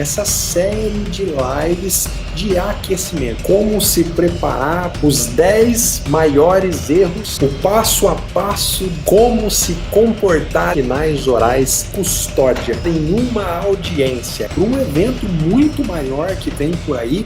essa série de lives de aquecimento. Como se preparar, os 10 maiores erros, o passo a passo, como se comportar, finais orais, custódia em uma audiência, para um evento muito maior que tem por aí.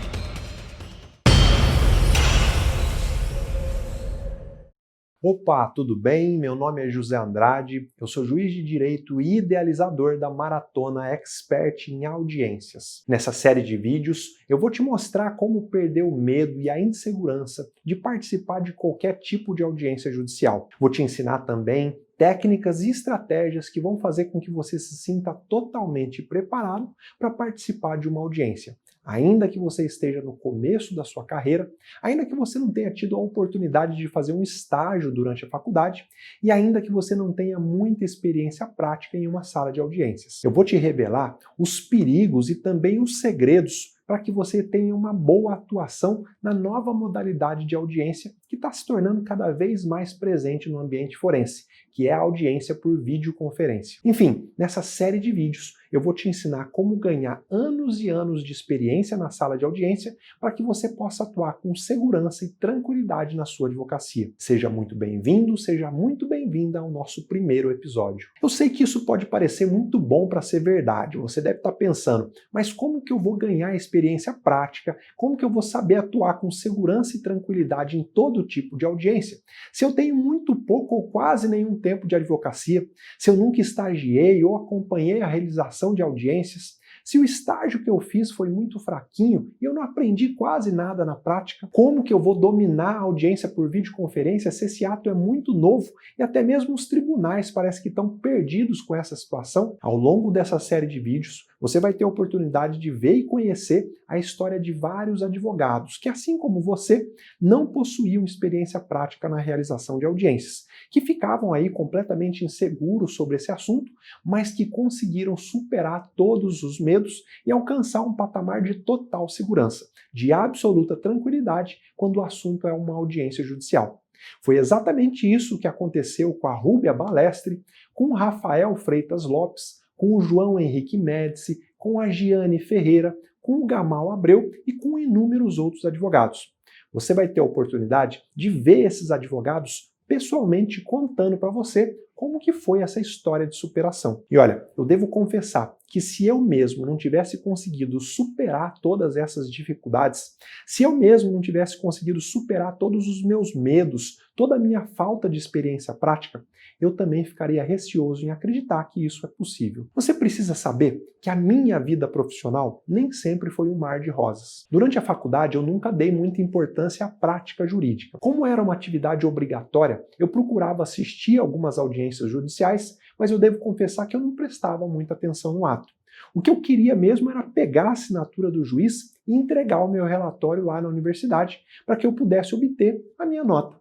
Opa, tudo bem? Meu nome é José Andrade, eu sou juiz de direito e idealizador da Maratona Expert em Audiências. Nessa série de vídeos, eu vou te mostrar como perder o medo e a insegurança de participar de qualquer tipo de audiência judicial. Vou te ensinar também técnicas e estratégias que vão fazer com que você se sinta totalmente preparado para participar de uma audiência. Ainda que você esteja no começo da sua carreira, ainda que você não tenha tido a oportunidade de fazer um estágio durante a faculdade e ainda que você não tenha muita experiência prática em uma sala de audiências. Eu vou te revelar os perigos e também os segredos para que você tenha uma boa atuação na nova modalidade de audiência que está se tornando cada vez mais presente no ambiente forense, que é a audiência por videoconferência. Enfim, nessa série de vídeos eu vou te ensinar como ganhar anos e anos de experiência na sala de audiência para que você possa atuar com segurança e tranquilidade na sua advocacia. Seja muito bem-vindo, seja muito bem-vinda ao nosso primeiro episódio. Eu sei que isso pode parecer muito bom para ser verdade, você deve estar pensando, mas como que eu vou ganhar experiência prática? Como que eu vou saber atuar com segurança e tranquilidade em todo tipo de audiência? Se eu tenho muito pouco ou quase nenhum tempo de advocacia, se eu nunca estagiei ou acompanhei a realização de audiências, se o estágio que eu fiz foi muito fraquinho e eu não aprendi quase nada na prática, como que eu vou dominar a audiência por videoconferência se esse ato é muito novo e até mesmo os tribunais parecem que estão perdidos com essa situação? Ao longo dessa série de vídeos, você vai ter a oportunidade de ver e conhecer a história de vários advogados que, assim como você, não possuíam experiência prática na realização de audiências, que ficavam aí completamente inseguros sobre esse assunto, mas que conseguiram superar todos os medos e alcançar um patamar de total segurança, de absoluta tranquilidade quando o assunto é uma audiência judicial. Foi exatamente isso que aconteceu com a Rúbia Balestre, com o Rafael Freitas Lopes, com o João Henrique Médici, com a Giane Ferreira, com o Gamal Abreu e com inúmeros outros advogados. Você vai ter a oportunidade de ver esses advogados pessoalmente contando para você como que foi essa história de superação. E olha, eu devo confessar que se eu mesmo não tivesse conseguido superar todas essas dificuldades, se eu mesmo não tivesse conseguido superar todos os meus medos, toda a minha falta de experiência prática, eu também ficaria receoso em acreditar que isso é possível. Você precisa saber que a minha vida profissional nem sempre foi um mar de rosas. Durante a faculdade, eu nunca dei muita importância à prática jurídica. Como era uma atividade obrigatória, eu procurava assistir algumas audiências judiciais, mas eu devo confessar que eu não prestava muita atenção no ato. O que eu queria mesmo era pegar a assinatura do juiz e entregar o meu relatório lá na universidade para que eu pudesse obter a minha nota.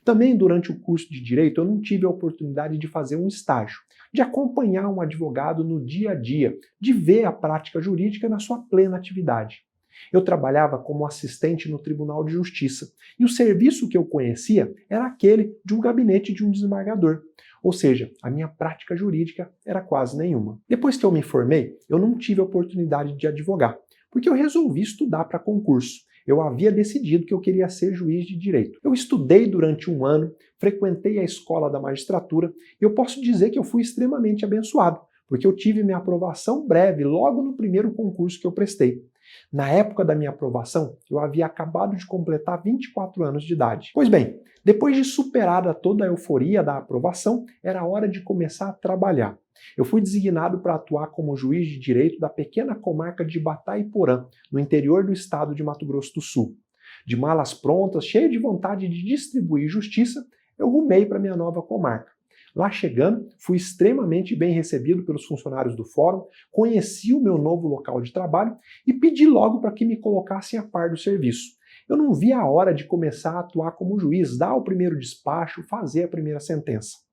Também durante o curso de Direito eu não tive a oportunidade de fazer um estágio, de acompanhar um advogado no dia a dia, de ver a prática jurídica na sua plena atividade. Eu trabalhava como assistente no Tribunal de Justiça e o serviço que eu conhecia era aquele de um gabinete de um desembargador. Ou seja, a minha prática jurídica era quase nenhuma. Depois que eu me formei, eu não tive a oportunidade de advogar, porque eu resolvi estudar para concurso. Eu havia decidido que eu queria ser juiz de direito. Eu estudei durante um ano, frequentei a escola da magistratura e eu posso dizer que eu fui extremamente abençoado, porque eu tive minha aprovação breve logo no primeiro concurso que eu prestei. Na época da minha aprovação, eu havia acabado de completar 24 anos de idade. Pois bem, depois de superada toda a euforia da aprovação, era hora de começar a trabalhar. Eu fui designado para atuar como juiz de direito da pequena comarca de Batayporã, no interior do estado de Mato Grosso do Sul. De malas prontas, cheio de vontade de distribuir justiça, eu rumei para minha nova comarca. Lá chegando, fui extremamente bem recebido pelos funcionários do fórum, conheci o meu novo local de trabalho e pedi logo para que me colocassem a par do serviço. Eu não vi a hora de começar a atuar como juiz, dar o primeiro despacho, fazer a primeira sentença.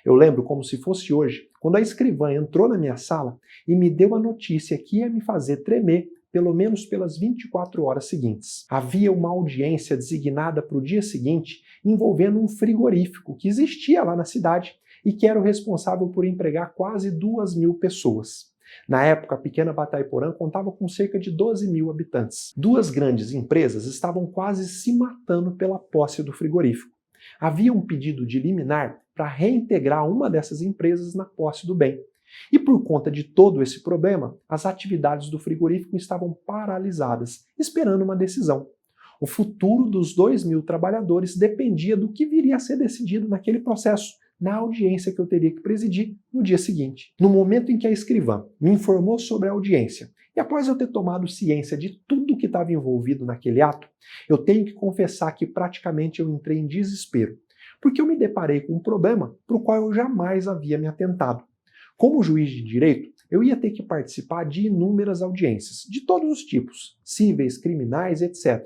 Eu lembro como se fosse hoje, quando a escrivã entrou na minha sala e me deu a notícia que ia me fazer tremer pelo menos pelas 24 horas seguintes. Havia uma audiência designada para o dia seguinte envolvendo um frigorífico que existia lá na cidade e que era o responsável por empregar quase 2.000 pessoas. Na época, a pequena Batayporã contava com cerca de 12 mil habitantes. Duas grandes empresas estavam quase se matando pela posse do frigorífico. Havia um pedido de liminar para reintegrar uma dessas empresas na posse do bem. E por conta de todo esse problema, as atividades do frigorífico estavam paralisadas, esperando uma decisão. O futuro dos 2 mil trabalhadores dependia do que viria a ser decidido naquele processo, na audiência que eu teria que presidir no dia seguinte. No momento em que a escrivã me informou sobre a audiência, e após eu ter tomado ciência de tudo que estava envolvido naquele ato, eu tenho que confessar que praticamente eu entrei em desespero, porque eu me deparei com um problema para o qual eu jamais havia me atentado. Como juiz de direito, eu ia ter que participar de inúmeras audiências, de todos os tipos, cíveis, criminais, etc.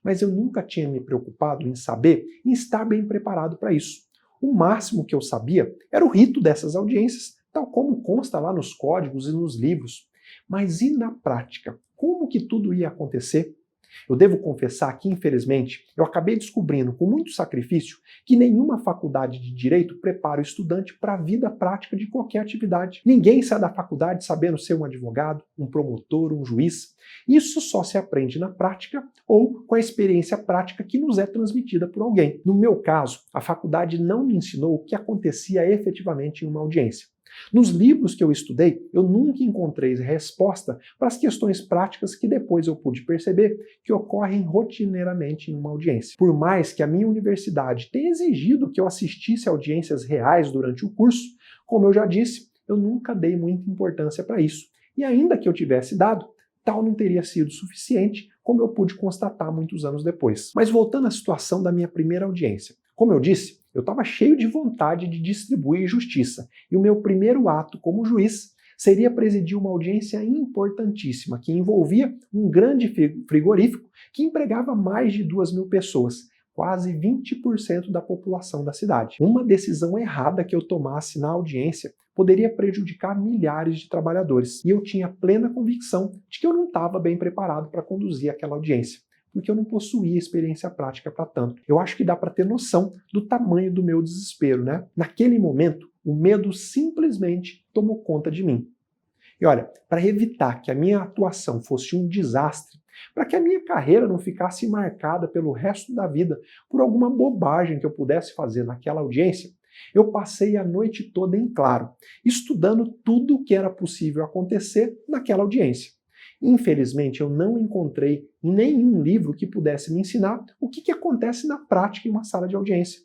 Mas eu nunca tinha me preocupado em saber e estar bem preparado para isso. O máximo que eu sabia era o rito dessas audiências, tal como consta lá nos códigos e nos livros. Mas e na prática? Como que tudo ia acontecer? Eu devo confessar que, infelizmente, eu acabei descobrindo com muito sacrifício que nenhuma faculdade de direito prepara o estudante para a vida prática de qualquer atividade. Ninguém sai da faculdade sabendo ser um advogado, um promotor, um juiz. Isso só se aprende na prática ou com a experiência prática que nos é transmitida por alguém. No meu caso, a faculdade não me ensinou o que acontecia efetivamente em uma audiência. Nos livros que eu estudei, eu nunca encontrei resposta para as questões práticas que depois eu pude perceber que ocorrem rotineiramente em uma audiência. Por mais que a minha universidade tenha exigido que eu assistisse a audiências reais durante o curso, como eu já disse, eu nunca dei muita importância para isso. E ainda que eu tivesse dado, tal não teria sido suficiente, como eu pude constatar muitos anos depois. Mas voltando à situação da minha primeira audiência. Como eu disse, eu estava cheio de vontade de distribuir justiça, e o meu primeiro ato como juiz seria presidir uma audiência importantíssima que envolvia um grande frigorífico que empregava mais de 2 mil pessoas, quase 20% da população da cidade. Uma decisão errada que eu tomasse na audiência poderia prejudicar milhares de trabalhadores, e eu tinha plena convicção de que eu não estava bem preparado para conduzir aquela audiência, porque eu não possuía experiência prática para tanto. Eu acho que dá para ter noção do tamanho do meu desespero, né? Naquele momento, o medo simplesmente tomou conta de mim. E olha, para evitar que a minha atuação fosse um desastre, para que a minha carreira não ficasse marcada pelo resto da vida por alguma bobagem que eu pudesse fazer naquela audiência, eu passei a noite toda em claro, estudando tudo o que era possível acontecer naquela audiência. Infelizmente, eu não encontrei em nenhum livro que pudesse me ensinar o que acontece na prática em uma sala de audiência.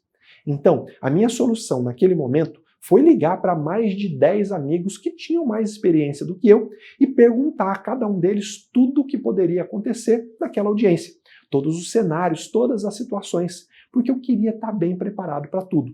Então, a minha solução naquele momento foi ligar para mais de 10 amigos que tinham mais experiência do que eu e perguntar a cada um deles tudo o que poderia acontecer naquela audiência. Todos os cenários, todas as situações, porque eu queria estar bem preparado para tudo.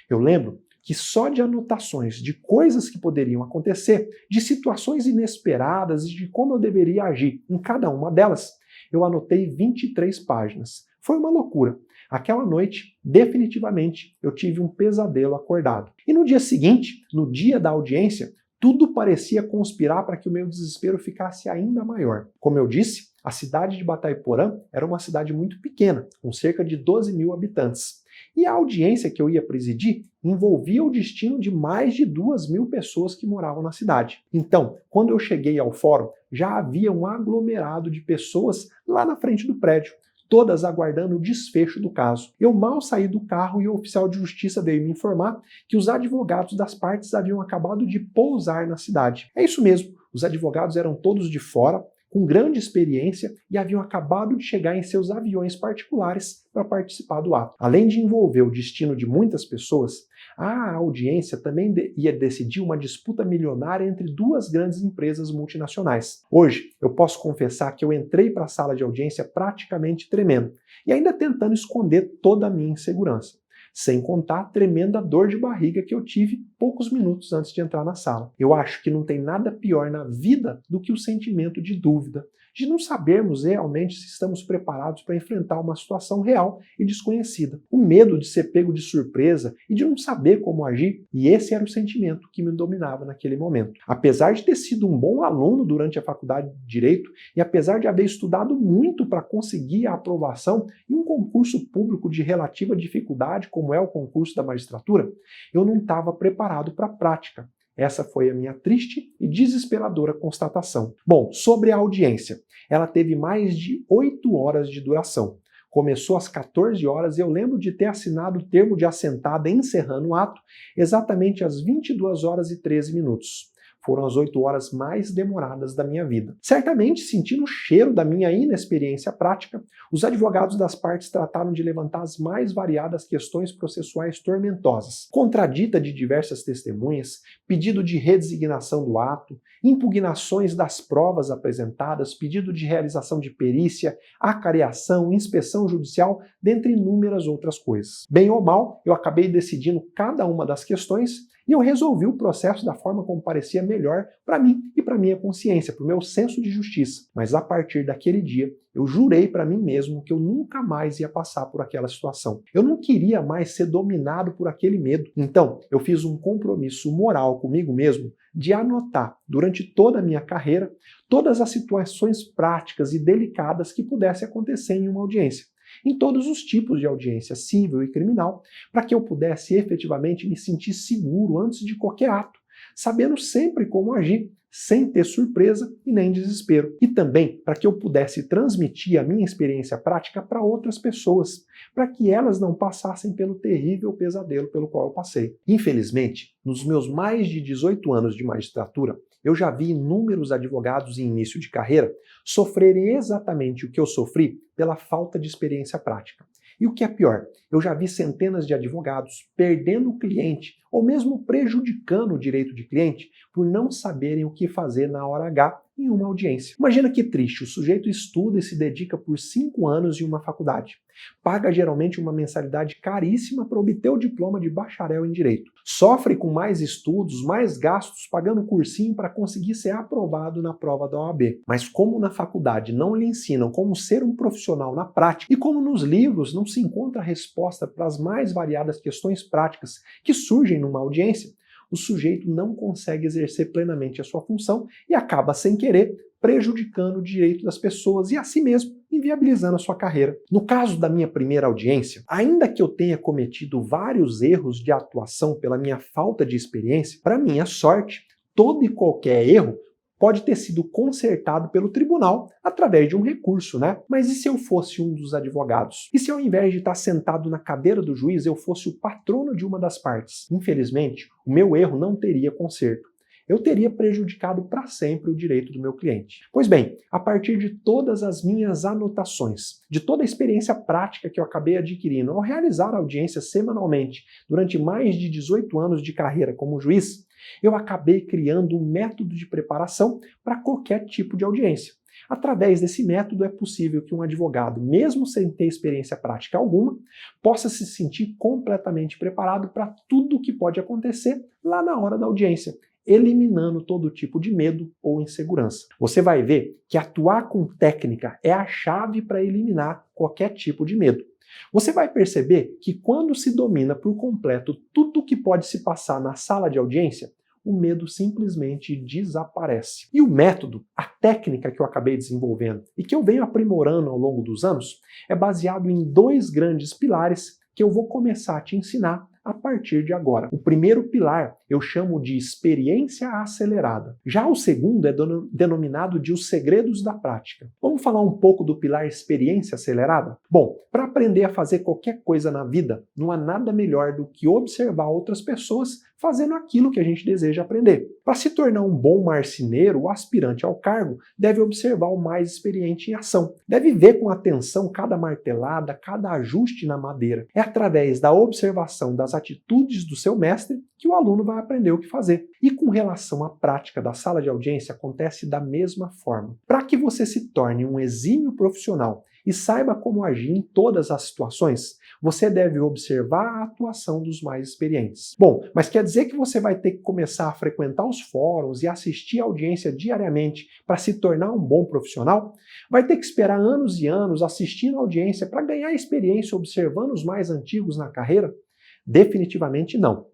Eu lembro que só de anotações de coisas que poderiam acontecer, de situações inesperadas e de como eu deveria agir em cada uma delas, eu anotei 23 páginas. Foi uma loucura. Aquela noite, definitivamente, eu tive um pesadelo acordado. E no dia seguinte, no dia da audiência, tudo parecia conspirar para que o meu desespero ficasse ainda maior. Como eu disse, a cidade de Batayporã era uma cidade muito pequena, com cerca de 12 mil habitantes. E a audiência que eu ia presidir envolvia o destino de mais de 2 mil pessoas que moravam na cidade. Então, quando eu cheguei ao fórum, já havia um aglomerado de pessoas lá na frente do prédio, todas aguardando o desfecho do caso. Eu mal saí do carro e o oficial de justiça veio me informar que os advogados das partes haviam acabado de pousar na cidade. É isso mesmo, os advogados eram todos de fora, com grande experiência e haviam acabado de chegar em seus aviões particulares para participar do ato. Além de envolver o destino de muitas pessoas, a audiência também ia decidir uma disputa milionária entre duas grandes empresas multinacionais. Hoje, eu posso confessar que eu entrei para a sala de audiência praticamente tremendo e ainda tentando esconder toda a minha insegurança. Sem contar a tremenda dor de barriga que eu tive poucos minutos antes de entrar na sala. Eu acho que não tem nada pior na vida do que o sentimento de dúvida, de não sabermos realmente se estamos preparados para enfrentar uma situação real e desconhecida. O medo de ser pego de surpresa e de não saber como agir, e esse era o sentimento que me dominava naquele momento. Apesar de ter sido um bom aluno durante a faculdade de Direito e apesar de haver estudado muito para conseguir a aprovação em um concurso público de relativa dificuldade, como é o concurso da magistratura, eu não estava preparado para a prática. Essa foi a minha triste e desesperadora constatação. Bom, sobre a audiência, ela teve mais de 8 horas de duração. Começou às 14 horas e eu lembro de ter assinado o termo de assentada encerrando o ato exatamente às 22 horas e 13 minutos. Foram as 8 horas mais demoradas da minha vida. Certamente, sentindo o cheiro da minha inexperiência prática, os advogados das partes trataram de levantar as mais variadas questões processuais tormentosas. Contradita de diversas testemunhas, pedido de redesignação do ato, impugnações das provas apresentadas, pedido de realização de perícia, acareação, inspeção judicial, dentre inúmeras outras coisas. Bem ou mal, eu acabei decidindo cada uma das questões e eu resolvi o processo da forma como parecia melhor para mim e para minha consciência, para o meu senso de justiça. Mas a partir daquele dia, eu jurei para mim mesmo que eu nunca mais ia passar por aquela situação. Eu não queria mais ser dominado por aquele medo. Então, eu fiz um compromisso moral comigo mesmo de anotar, durante toda a minha carreira, todas as situações práticas e delicadas que pudessem acontecer em uma audiência. Em todos os tipos de audiência civil e criminal, para que eu pudesse efetivamente me sentir seguro antes de qualquer ato, sabendo sempre como agir, sem ter surpresa e nem desespero. E também para que eu pudesse transmitir a minha experiência prática para outras pessoas, para que elas não passassem pelo terrível pesadelo pelo qual eu passei. Infelizmente, nos meus mais de 18 anos de magistratura, eu já vi inúmeros advogados em início de carreira sofrerem exatamente o que eu sofri pela falta de experiência prática. E o que é pior, eu já vi centenas de advogados perdendo o cliente ou mesmo prejudicando o direito de cliente por não saberem o que fazer na hora H em uma audiência. Imagina que triste, o sujeito estuda e se dedica por 5 anos em uma faculdade. Paga geralmente uma mensalidade caríssima para obter o diploma de bacharel em direito. Sofre com mais estudos, mais gastos, pagando cursinho para conseguir ser aprovado na prova da OAB. Mas como na faculdade não lhe ensinam como ser um profissional na prática e como nos livros não se encontra a resposta para as mais variadas questões práticas que surgem numa audiência, o sujeito não consegue exercer plenamente a sua função e acaba, sem querer, prejudicando o direito das pessoas e a si mesmo, inviabilizando a sua carreira. No caso da minha primeira audiência, ainda que eu tenha cometido vários erros de atuação pela minha falta de experiência, para minha sorte, todo e qualquer erro pode ter sido consertado pelo tribunal através de um recurso, né? Mas e se eu fosse um dos advogados? E se ao invés de estar sentado na cadeira do juiz, eu fosse o patrono de uma das partes? Infelizmente, o meu erro não teria conserto. Eu teria prejudicado para sempre o direito do meu cliente. Pois bem, a partir de todas as minhas anotações, de toda a experiência prática que eu acabei adquirindo ao realizar audiências semanalmente durante mais de 18 anos de carreira como juiz, eu acabei criando um método de preparação para qualquer tipo de audiência. Através desse método é possível que um advogado, mesmo sem ter experiência prática alguma, possa se sentir completamente preparado para tudo o que pode acontecer lá na hora da audiência, eliminando todo tipo de medo ou insegurança. Você vai ver que atuar com técnica é a chave para eliminar qualquer tipo de medo. Você vai perceber que quando se domina por completo tudo o que pode se passar na sala de audiência, o medo simplesmente desaparece. E o método, a técnica que eu acabei desenvolvendo e que eu venho aprimorando ao longo dos anos, é baseado em 2 grandes pilares que eu vou começar a te ensinar a partir de agora. O primeiro pilar eu chamo de experiência acelerada. Já o segundo é denominado de os segredos da prática. Vamos falar um pouco do pilar experiência acelerada? Bom, para aprender a fazer qualquer coisa na vida, não há nada melhor do que observar outras pessoas fazendo aquilo que a gente deseja aprender. Para se tornar um bom marceneiro, o aspirante ao cargo deve observar o mais experiente em ação. Deve ver com atenção cada martelada, cada ajuste na madeira. É através da observação das atitudes do seu mestre que o aluno vai aprender o que fazer. E com relação à prática da sala de audiência, acontece da mesma forma. Para que você se torne um exímio profissional e saiba como agir em todas as situações, você deve observar a atuação dos mais experientes. Bom, mas quer dizer que você vai ter que começar a frequentar os fóruns e assistir a audiência diariamente para se tornar um bom profissional? Vai ter que esperar anos e anos assistindo a audiência para ganhar experiência observando os mais antigos na carreira? Definitivamente não.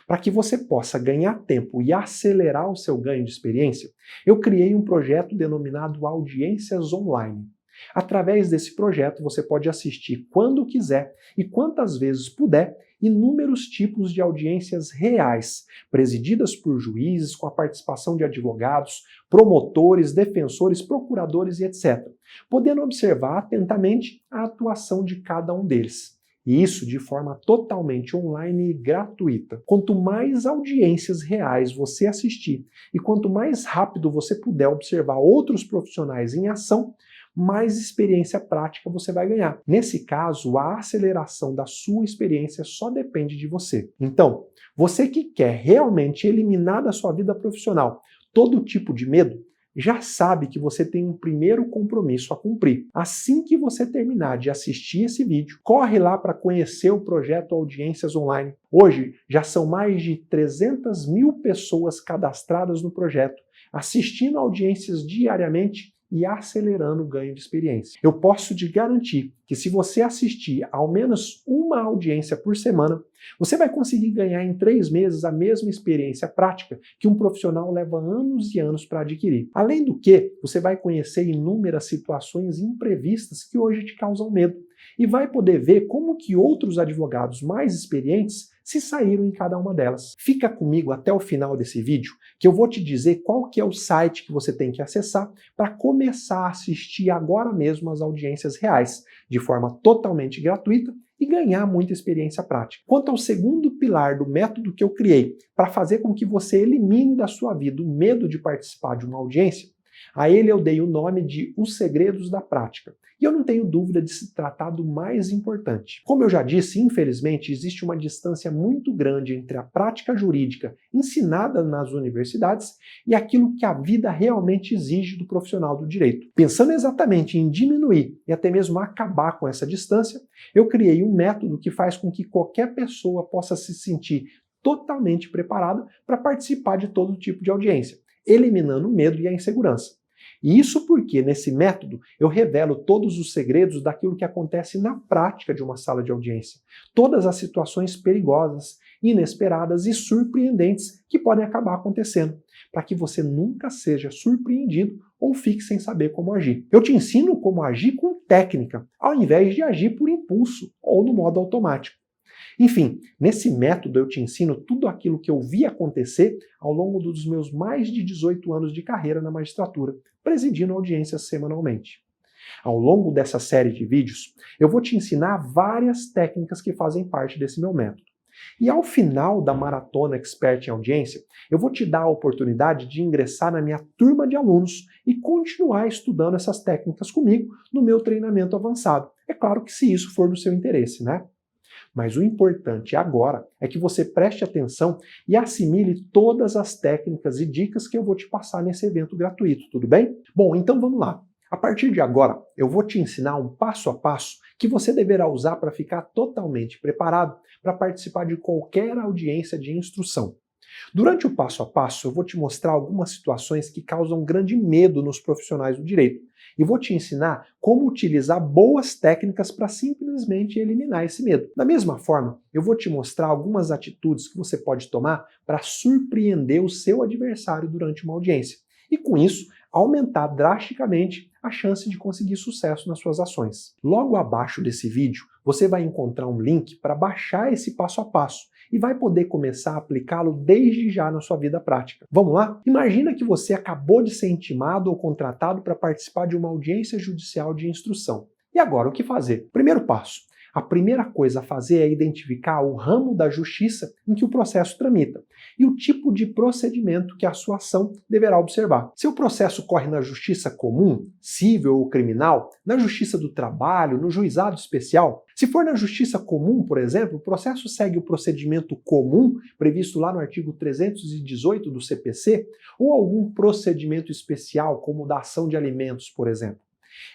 Para que você possa ganhar tempo e acelerar o seu ganho de experiência, eu criei um projeto denominado Audiências Online. Através desse projeto, você pode assistir quando quiser e quantas vezes puder inúmeros tipos de audiências reais, presididas por juízes, com a participação de advogados, promotores, defensores, procuradores e etc., podendo observar atentamente a atuação de cada um deles. E isso de forma totalmente online e gratuita. Quanto mais audiências reais você assistir e quanto mais rápido você puder observar outros profissionais em ação, mais experiência prática você vai ganhar. Nesse caso, a aceleração da sua experiência só depende de você. Então, você que quer realmente eliminar da sua vida profissional todo tipo de medo, já sabe que você tem um primeiro compromisso a cumprir. Assim que você terminar de assistir esse vídeo, corre lá para conhecer o projeto Audiências Online. Hoje já são mais de 300 mil pessoas cadastradas no projeto, assistindo audiências diariamente e acelerando o ganho de experiência. Eu posso te garantir que se você assistir ao menos uma audiência por semana, você vai conseguir ganhar em 3 meses a mesma experiência prática que um profissional leva anos e anos para adquirir. Além do que, você vai conhecer inúmeras situações imprevistas que hoje te causam medo e vai poder ver como que outros advogados mais experientes se saíram em cada uma delas. Fica comigo até o final desse vídeo, que eu vou te dizer qual que é o site que você tem que acessar para começar a assistir agora mesmo as audiências reais, de forma totalmente gratuita e ganhar muita experiência prática. Quanto ao segundo pilar do método que eu criei para fazer com que você elimine da sua vida o medo de participar de uma audiência, a ele eu dei o nome de Os Segredos da Prática. E eu não tenho dúvida de se tratar do mais importante. Como eu já disse, infelizmente, existe uma distância muito grande entre a prática jurídica ensinada nas universidades e aquilo que a vida realmente exige do profissional do direito. Pensando exatamente em diminuir e até mesmo acabar com essa distância, eu criei um método que faz com que qualquer pessoa possa se sentir totalmente preparada para participar de todo tipo de audiência, eliminando o medo e a insegurança. E isso porque, nesse método, eu revelo todos os segredos daquilo que acontece na prática de uma sala de audiência. Todas as situações perigosas, inesperadas e surpreendentes que podem acabar acontecendo, para que você nunca seja surpreendido ou fique sem saber como agir. Eu te ensino como agir com técnica, ao invés de agir por impulso ou no modo automático. Enfim, nesse método eu te ensino tudo aquilo que eu vi acontecer ao longo dos meus mais de 18 anos de carreira na magistratura, presidindo audiências semanalmente. Ao longo dessa série de vídeos, eu vou te ensinar várias técnicas que fazem parte desse meu método. E ao final da Maratona Expert em Audiência, eu vou te dar a oportunidade de ingressar na minha turma de alunos e continuar estudando essas técnicas comigo no meu treinamento avançado. É claro que se isso for do seu interesse, né? Mas o importante agora é que você preste atenção e assimile todas as técnicas e dicas que eu vou te passar nesse evento gratuito, tudo bem? Bom, então vamos lá. A partir de agora, eu vou te ensinar um passo a passo que você deverá usar para ficar totalmente preparado para participar de qualquer audiência de instrução. Durante o passo a passo, eu vou te mostrar algumas situações que causam grande medo nos profissionais do direito e vou te ensinar como utilizar boas técnicas para simplesmente eliminar esse medo. Da mesma forma, eu vou te mostrar algumas atitudes que você pode tomar para surpreender o seu adversário durante uma audiência e, com isso, aumentar drasticamente a chance de conseguir sucesso nas suas ações. Logo abaixo desse vídeo, você vai encontrar um link para baixar esse passo a passo e vai poder começar a aplicá-lo desde já na sua vida prática. Vamos lá? Imagina que você acabou de ser intimado ou contratado para participar de uma audiência judicial de instrução. E agora, o que fazer? Primeiro passo. A primeira coisa a fazer é identificar o ramo da justiça em que o processo tramita e o tipo de procedimento que a sua ação deverá observar. Se o processo corre na justiça comum, civil ou criminal, na justiça do trabalho, no juizado especial, se for na justiça comum, por exemplo, o processo segue o procedimento comum previsto lá no artigo 318 do CPC ou algum procedimento especial, como o da ação de alimentos, por exemplo.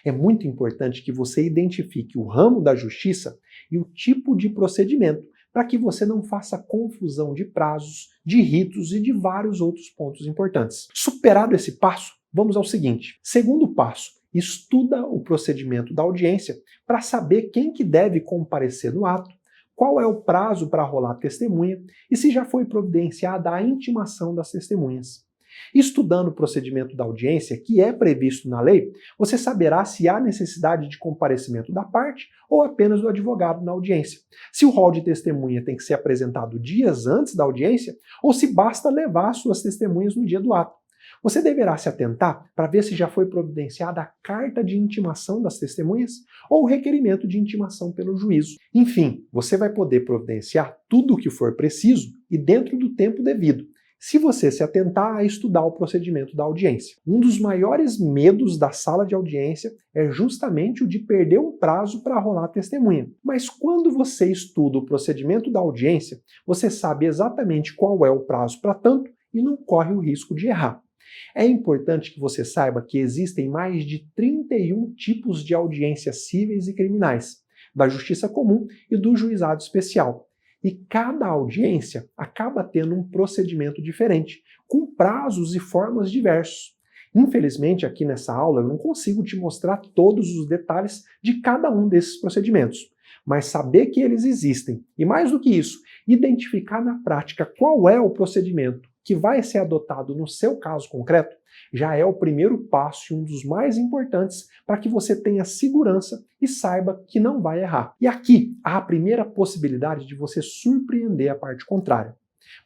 É muito importante que você identifique o ramo da justiça e o tipo de procedimento, para que você não faça confusão de prazos, de ritos e de vários outros pontos importantes. Superado esse passo, vamos ao seguinte. Segundo passo, estuda o procedimento da audiência para saber quem que deve comparecer no ato, qual é o prazo para rolar testemunha e se já foi providenciada a intimação das testemunhas. Estudando o procedimento da audiência, que é previsto na lei, você saberá se há necessidade de comparecimento da parte ou apenas do advogado na audiência, se o rol de testemunha tem que ser apresentado dias antes da audiência ou se basta levar suas testemunhas no dia do ato. Você deverá se atentar para ver se já foi providenciada a carta de intimação das testemunhas ou o requerimento de intimação pelo juízo. Enfim, você vai poder providenciar tudo o que for preciso e dentro do tempo devido, se você se atentar a estudar o procedimento da audiência. Um dos maiores medos da sala de audiência é justamente o de perder um prazo para rolar testemunha. Mas quando você estuda o procedimento da audiência, você sabe exatamente qual é o prazo para tanto e não corre o risco de errar. É importante que você saiba que existem mais de 31 tipos de audiências cíveis e criminais, da Justiça Comum e do Juizado Especial. E cada audiência acaba tendo um procedimento diferente, com prazos e formas diversos. Infelizmente, aqui nessa aula eu não consigo te mostrar todos os detalhes de cada um desses procedimentos, mas saber que eles existem e, mais do que isso, identificar na prática qual é o procedimento que vai ser adotado no seu caso concreto, já é o primeiro passo e um dos mais importantes para que você tenha segurança e saiba que não vai errar. E aqui há a primeira possibilidade de você surpreender a parte contrária.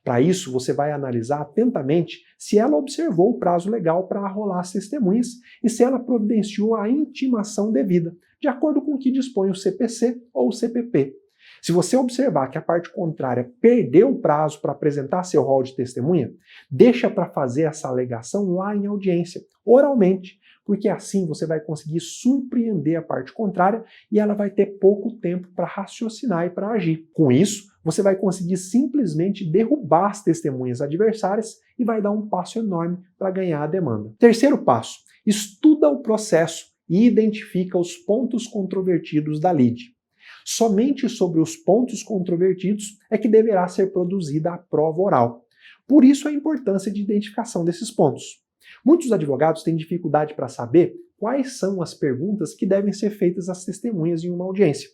Para isso, você vai analisar atentamente se ela observou o prazo legal para arrolar as testemunhas e se ela providenciou a intimação devida, de acordo com o que dispõe o CPC ou o CPP. Se você observar que a parte contrária perdeu o prazo para apresentar seu rol de testemunha, deixa para fazer essa alegação lá em audiência, oralmente, porque assim você vai conseguir surpreender a parte contrária e ela vai ter pouco tempo para raciocinar e para agir. Com isso, você vai conseguir simplesmente derrubar as testemunhas adversárias e vai dar um passo enorme para ganhar a demanda. Terceiro passo, estuda o processo e identifica os pontos controvertidos da lide. Somente sobre os pontos controvertidos é que deverá ser produzida a prova oral. Por isso a importância de identificação desses pontos. Muitos advogados têm dificuldade para saber quais são as perguntas que devem ser feitas às testemunhas em uma audiência.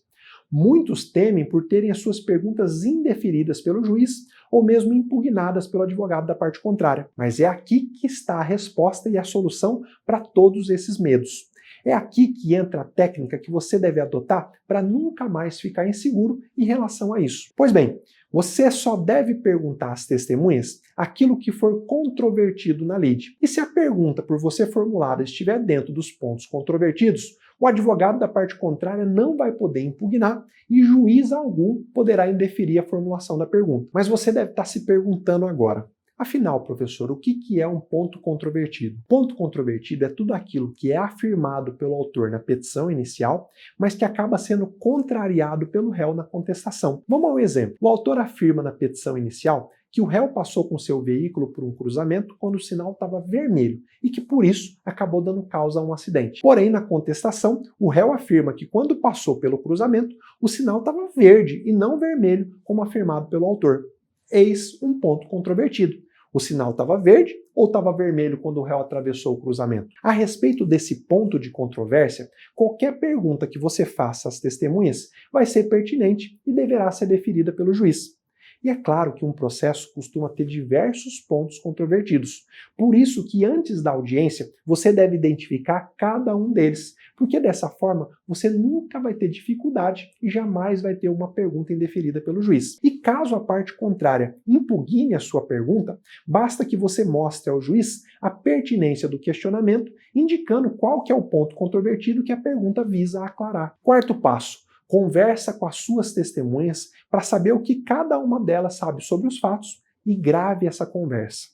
Muitos temem por terem as suas perguntas indeferidas pelo juiz ou mesmo impugnadas pelo advogado da parte contrária. Mas é aqui que está a resposta e a solução para todos esses medos. É aqui que entra a técnica que você deve adotar para nunca mais ficar inseguro em relação a isso. Pois bem, você só deve perguntar às testemunhas aquilo que for controvertido na lide. E se a pergunta por você formulada estiver dentro dos pontos controvertidos, o advogado da parte contrária não vai poder impugnar e juiz algum poderá indeferir a formulação da pergunta. Mas você deve estar se perguntando agora: afinal, professor, o que é um ponto controvertido? Ponto controvertido é tudo aquilo que é afirmado pelo autor na petição inicial, mas que acaba sendo contrariado pelo réu na contestação. Vamos a um exemplo. O autor afirma na petição inicial que o réu passou com seu veículo por um cruzamento quando o sinal estava vermelho e que, por isso, acabou dando causa a um acidente. Porém, na contestação, o réu afirma que quando passou pelo cruzamento, o sinal estava verde e não vermelho, como afirmado pelo autor. Eis um ponto controvertido. O sinal estava verde ou estava vermelho quando o réu atravessou o cruzamento? A respeito desse ponto de controvérsia, qualquer pergunta que você faça às testemunhas vai ser pertinente e deverá ser deferida pelo juiz. E é claro que um processo costuma ter diversos pontos controvertidos. Por isso que antes da audiência, você deve identificar cada um deles, porque dessa forma você nunca vai ter dificuldade e jamais vai ter uma pergunta indeferida pelo juiz. E caso a parte contrária impugne a sua pergunta, basta que você mostre ao juiz a pertinência do questionamento, indicando qual que é o ponto controvertido que a pergunta visa aclarar. Quarto passo. Conversa com as suas testemunhas para saber o que cada uma delas sabe sobre os fatos e grave essa conversa.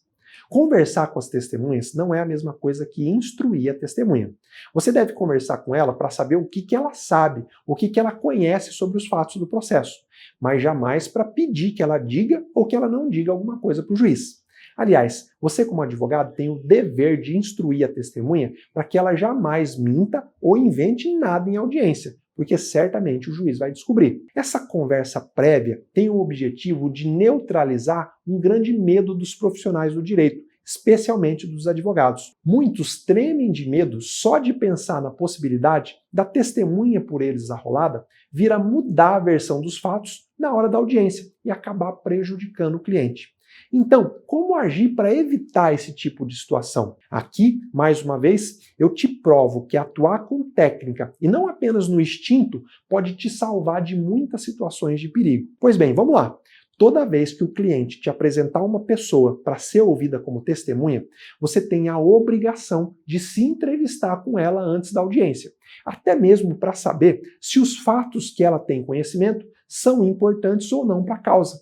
Conversar com as testemunhas não é a mesma coisa que instruir a testemunha. Você deve conversar com ela para saber o que ela sabe, o que ela conhece sobre os fatos do processo, mas jamais para pedir que ela diga ou que ela não diga alguma coisa para o juiz. Aliás, você como advogado tem o dever de instruir a testemunha para que ela jamais minta ou invente nada em audiência, porque certamente o juiz vai descobrir. Essa conversa prévia tem o objetivo de neutralizar um grande medo dos profissionais do direito, especialmente dos advogados. Muitos tremem de medo só de pensar na possibilidade da testemunha por eles arrolada vir a mudar a versão dos fatos na hora da audiência e acabar prejudicando o cliente. Então, como agir para evitar esse tipo de situação? Aqui, mais uma vez, eu te provo que atuar com técnica e não apenas no instinto pode te salvar de muitas situações de perigo. Pois bem, vamos lá. Toda vez que o cliente te apresentar uma pessoa para ser ouvida como testemunha, você tem a obrigação de se entrevistar com ela antes da audiência, até mesmo para saber se os fatos que ela tem conhecimento são importantes ou não para a causa.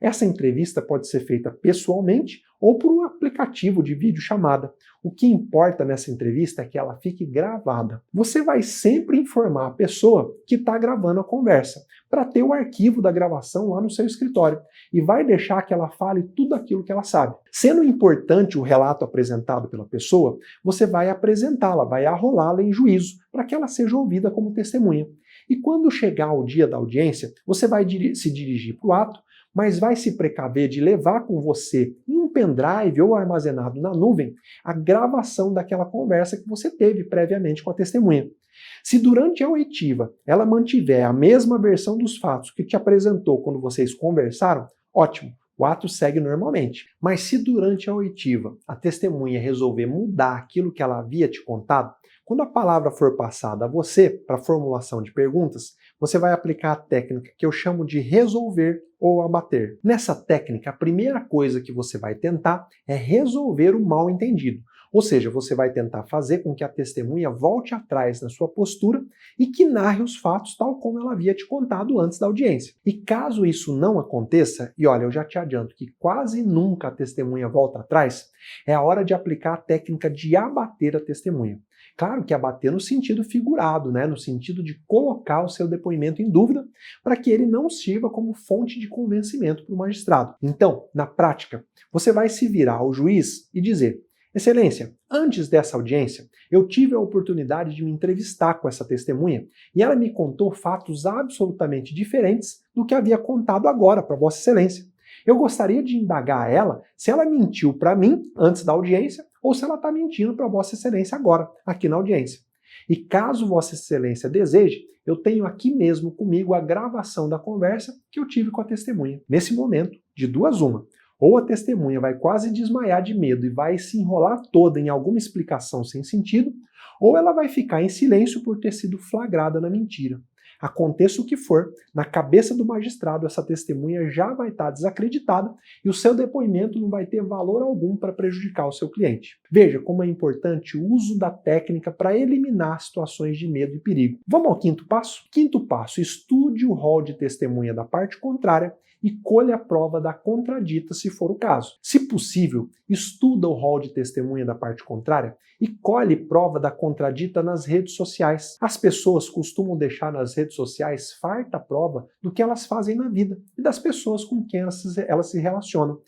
Essa entrevista pode ser feita pessoalmente ou por um aplicativo de videochamada. O que importa nessa entrevista é que ela fique gravada. Você vai sempre informar a pessoa que está gravando a conversa, para ter o arquivo da gravação lá no seu escritório, e vai deixar que ela fale tudo aquilo que ela sabe. Sendo importante o relato apresentado pela pessoa, você vai apresentá-la, vai arrolá-la em juízo, para que ela seja ouvida como testemunha. E quando chegar o dia da audiência, você vai se dirigir para o ato, mas vai se precaver de levar com você em um pendrive ou armazenado na nuvem a gravação daquela conversa que você teve previamente com a testemunha. Se durante a oitiva ela mantiver a mesma versão dos fatos que te apresentou quando vocês conversaram, ótimo, o ato segue normalmente. Mas se durante a oitiva a testemunha resolver mudar aquilo que ela havia te contado, quando a palavra for passada a você para formulação de perguntas, você vai aplicar a técnica que eu chamo de resolver ou abater. Nessa técnica, a primeira coisa que você vai tentar é resolver o mal-entendido. Ou seja, você vai tentar fazer com que a testemunha volte atrás na sua postura e que narre os fatos tal como ela havia te contado antes da audiência. E caso isso não aconteça, e olha, eu já te adianto que quase nunca a testemunha volta atrás, é a hora de aplicar a técnica de abater a testemunha. Claro que abater no sentido figurado, né? No sentido de colocar o seu depoimento em dúvida para que ele não sirva como fonte de convencimento para o magistrado. Então, na prática, você vai se virar ao juiz e dizer: Excelência, antes dessa audiência, eu tive a oportunidade de me entrevistar com essa testemunha e ela me contou fatos absolutamente diferentes do que havia contado agora para Vossa Excelência. Eu gostaria de indagar a ela se ela mentiu para mim antes da audiência ou se ela está mentindo para Vossa Excelência agora, aqui na audiência. E caso Vossa Excelência deseje, eu tenho aqui mesmo comigo a gravação da conversa que eu tive com a testemunha. Nesse momento, de duas uma, ou a testemunha vai quase desmaiar de medo e vai se enrolar toda em alguma explicação sem sentido, ou ela vai ficar em silêncio por ter sido flagrada na mentira. Aconteça o que for, na cabeça do magistrado essa testemunha já vai estar desacreditada e o seu depoimento não vai ter valor algum para prejudicar o seu cliente. Veja como é importante o uso da técnica para eliminar situações de medo e perigo. Vamos ao quinto passo? Quinto passo, estude o rol de testemunha da parte contrária e colha a prova da contradita se for o caso. Se possível, estuda o rol de testemunha da parte contrária e colhe prova da contradita nas redes sociais. As pessoas costumam deixar nas redes sociais farta prova do que elas fazem na vida e das pessoas com quem elas se relacionam.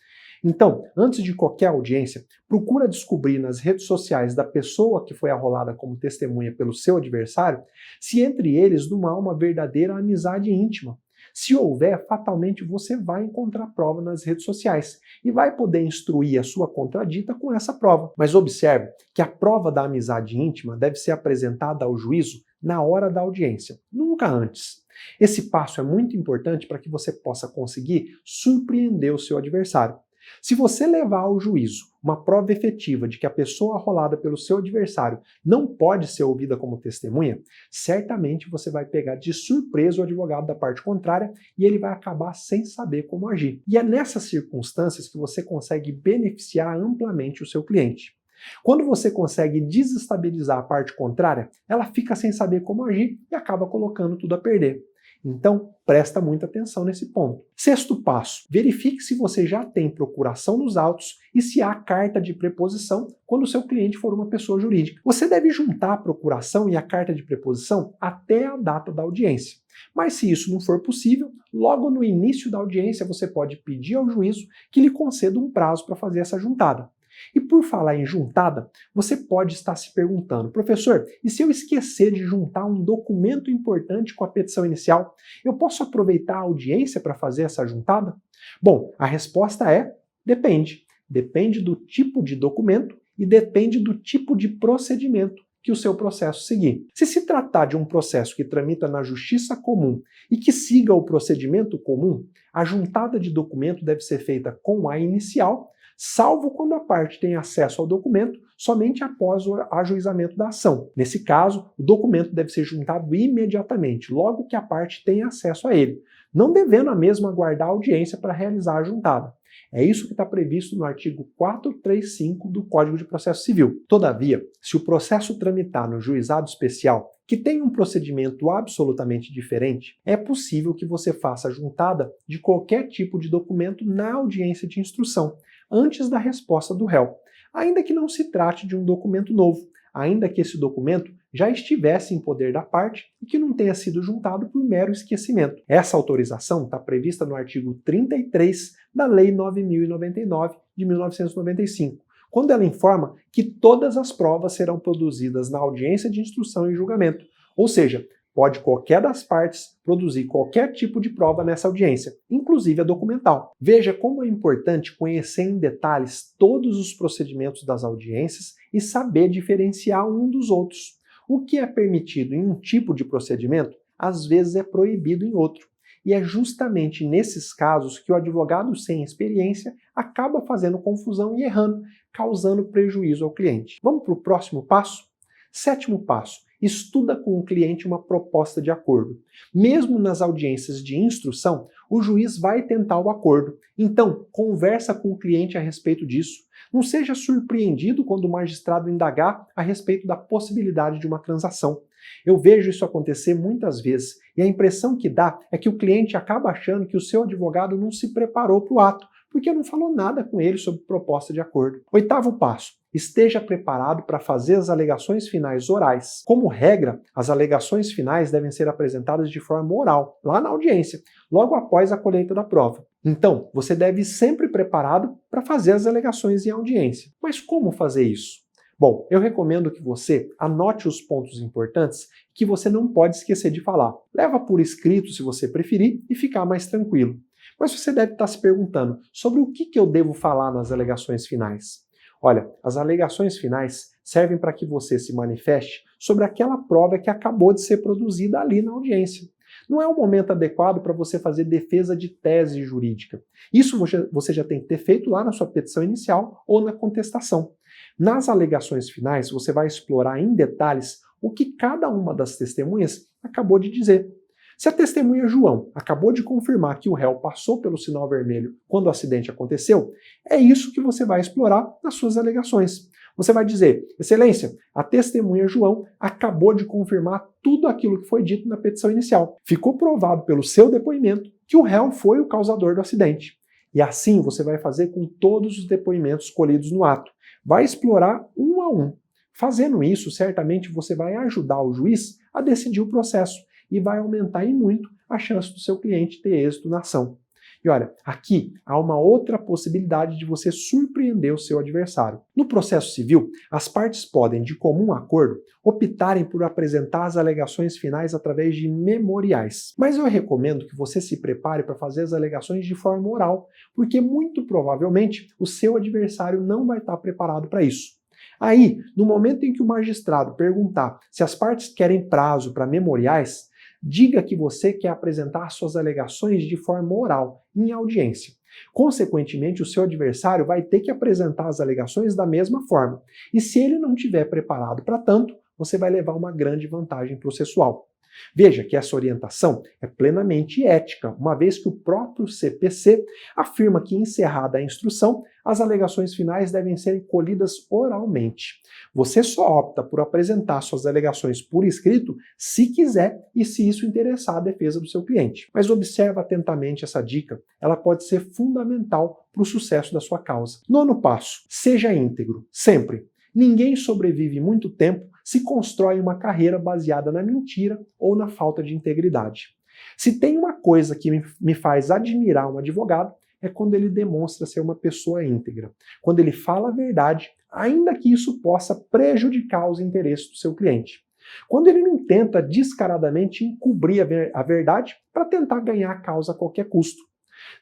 Então, antes de qualquer audiência, procura descobrir nas redes sociais da pessoa que foi arrolada como testemunha pelo seu adversário se entre eles não há uma verdadeira amizade íntima. Se houver, fatalmente você vai encontrar prova nas redes sociais e vai poder instruir a sua contradita com essa prova. Mas observe que a prova da amizade íntima deve ser apresentada ao juízo na hora da audiência, nunca antes. Esse passo é muito importante para que você possa conseguir surpreender o seu adversário. Se você levar ao juízo uma prova efetiva de que a pessoa arrolada pelo seu adversário não pode ser ouvida como testemunha, certamente você vai pegar de surpresa o advogado da parte contrária e ele vai acabar sem saber como agir. E é nessas circunstâncias que você consegue beneficiar amplamente o seu cliente. Quando você consegue desestabilizar a parte contrária, ela fica sem saber como agir e acaba colocando tudo a perder. Então, presta muita atenção nesse ponto. Sexto passo, verifique se você já tem procuração nos autos e se há carta de preposição quando o seu cliente for uma pessoa jurídica. Você deve juntar a procuração e a carta de preposição até a data da audiência. Mas se isso não for possível, logo no início da audiência você pode pedir ao juízo que lhe conceda um prazo para fazer essa juntada. E por falar em juntada, você pode estar se perguntando: professor, e se eu esquecer de juntar um documento importante com a petição inicial, eu posso aproveitar a audiência para fazer essa juntada? Bom, a resposta é: depende. depende do tipo de documento e depende do tipo de procedimento que o seu processo seguir. Se tratar de um processo que tramita na justiça comum e que siga o procedimento comum, a juntada de documento deve ser feita com a inicial, salvo quando a parte tem acesso ao documento somente após o ajuizamento da ação. Nesse caso, o documento deve ser juntado imediatamente, logo que a parte tenha acesso a ele, não devendo a mesma aguardar a audiência para realizar a juntada. É isso que está previsto no artigo 435 do Código de Processo Civil. Todavia, se o processo tramitar no juizado especial, que tem um procedimento absolutamente diferente, é possível que você faça a juntada de qualquer tipo de documento na audiência de instrução, antes da resposta do réu, ainda que não se trate de um documento novo, ainda que esse documento já estivesse em poder da parte e que não tenha sido juntado por mero esquecimento. Essa autorização está prevista no artigo 33 da Lei 9.099 de 1995, quando ela informa que todas as provas serão produzidas na audiência de instrução e julgamento, ou seja, pode qualquer das partes produzir qualquer tipo de prova nessa audiência, inclusive a documental. Veja como é importante conhecer em detalhes todos os procedimentos das audiências e saber diferenciar um dos outros. O que é permitido em um tipo de procedimento, às vezes é proibido em outro. E é justamente nesses casos que o advogado sem experiência acaba fazendo confusão e errando, causando prejuízo ao cliente. Vamos para o próximo passo? Sétimo passo. Estuda com o cliente uma proposta de acordo. Mesmo nas audiências de instrução, o juiz vai tentar o acordo. Então, conversa com o cliente a respeito disso. Não seja surpreendido quando o magistrado indagar a respeito da possibilidade de uma transação. Eu vejo isso acontecer muitas vezes e a impressão que dá é que o cliente acaba achando que o seu advogado não se preparou para o ato, porque não falou nada com ele sobre proposta de acordo. Oitavo passo. Esteja preparado para fazer as alegações finais orais. Como regra, as alegações finais devem ser apresentadas de forma oral, lá na audiência, logo após a colheita da prova. Então, você deve ir sempre preparado para fazer as alegações em audiência. Mas como fazer isso? Bom, eu recomendo que você anote os pontos importantes que você não pode esquecer de falar. Leva por escrito se você preferir e ficar mais tranquilo. Mas você deve estar se perguntando sobre o que eu devo falar nas alegações finais. Olha, as alegações finais servem para que você se manifeste sobre aquela prova que acabou de ser produzida ali na audiência. Não é o momento adequado para você fazer defesa de tese jurídica. Isso você já tem que ter feito lá na sua petição inicial ou na contestação. Nas alegações finais, você vai explorar em detalhes o que cada uma das testemunhas acabou de dizer. Se a testemunha João acabou de confirmar que o réu passou pelo sinal vermelho quando o acidente aconteceu, é isso que você vai explorar nas suas alegações. Você vai dizer, Excelência, a testemunha João acabou de confirmar tudo aquilo que foi dito na petição inicial. Ficou provado pelo seu depoimento que o réu foi o causador do acidente. E assim você vai fazer com todos os depoimentos colhidos no ato. Vai explorar um a um. Fazendo isso, certamente você vai ajudar o juiz a decidir o processo e vai aumentar em muito a chance do seu cliente ter êxito na ação. E olha, aqui há uma outra possibilidade de você surpreender o seu adversário. No processo civil, as partes podem, de comum acordo, optarem por apresentar as alegações finais através de memoriais. Mas eu recomendo que você se prepare para fazer as alegações de forma oral, porque muito provavelmente o seu adversário não vai estar preparado para isso. Aí, no momento em que o magistrado perguntar se as partes querem prazo para memoriais, diga que você quer apresentar suas alegações de forma oral, em audiência. Consequentemente, o seu adversário vai ter que apresentar as alegações da mesma forma. E se ele não estiver preparado para tanto, você vai levar uma grande vantagem processual. Veja que essa orientação é plenamente ética, uma vez que o próprio CPC afirma que, encerrada a instrução, as alegações finais devem ser colhidas oralmente. Você só opta por apresentar suas alegações por escrito se quiser e se isso interessar a defesa do seu cliente. Mas observa atentamente essa dica, ela pode ser fundamental para o sucesso da sua causa. Nono passo, seja íntegro, sempre. Ninguém sobrevive muito tempo se constrói uma carreira baseada na mentira ou na falta de integridade. Se tem uma coisa que me faz admirar um advogado, é quando ele demonstra ser uma pessoa íntegra. Quando ele fala a verdade, ainda que isso possa prejudicar os interesses do seu cliente. Quando ele não tenta descaradamente encobrir a verdade para tentar ganhar a causa a qualquer custo.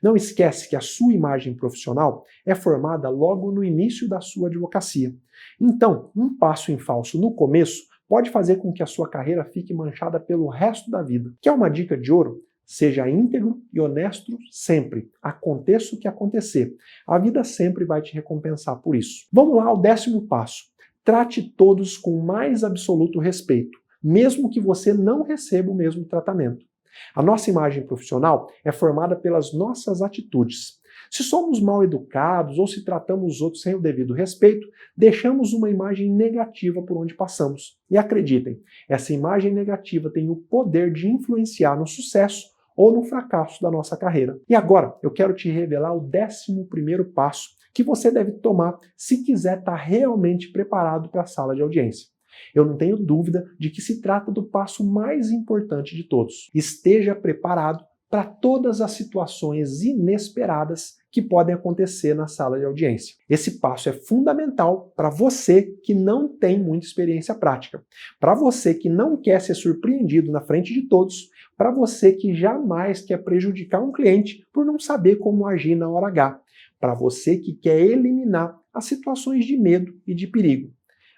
Não esquece que a sua imagem profissional é formada logo no início da sua advocacia. Então, um passo em falso no começo pode fazer com que a sua carreira fique manchada pelo resto da vida. Quer uma dica de ouro? Seja íntegro e honesto sempre, aconteça o que acontecer. A vida sempre vai te recompensar por isso. Vamos lá ao 10º passo. Trate todos com o mais absoluto respeito, mesmo que você não receba o mesmo tratamento. A nossa imagem profissional é formada pelas nossas atitudes. Se somos mal educados ou se tratamos os outros sem o devido respeito, deixamos uma imagem negativa por onde passamos. E acreditem, essa imagem negativa tem o poder de influenciar no sucesso ou no fracasso da nossa carreira. E agora, eu quero te revelar o 11º passo que você deve tomar se quiser estar realmente preparado para a sala de audiência. Eu não tenho dúvida de que se trata do passo mais importante de todos. Esteja preparado para todas as situações inesperadas que podem acontecer na sala de audiência. Esse passo é fundamental para você que não tem muita experiência prática, para você que não quer ser surpreendido na frente de todos, para você que jamais quer prejudicar um cliente por não saber como agir na hora H, para você que quer eliminar as situações de medo e de perigo.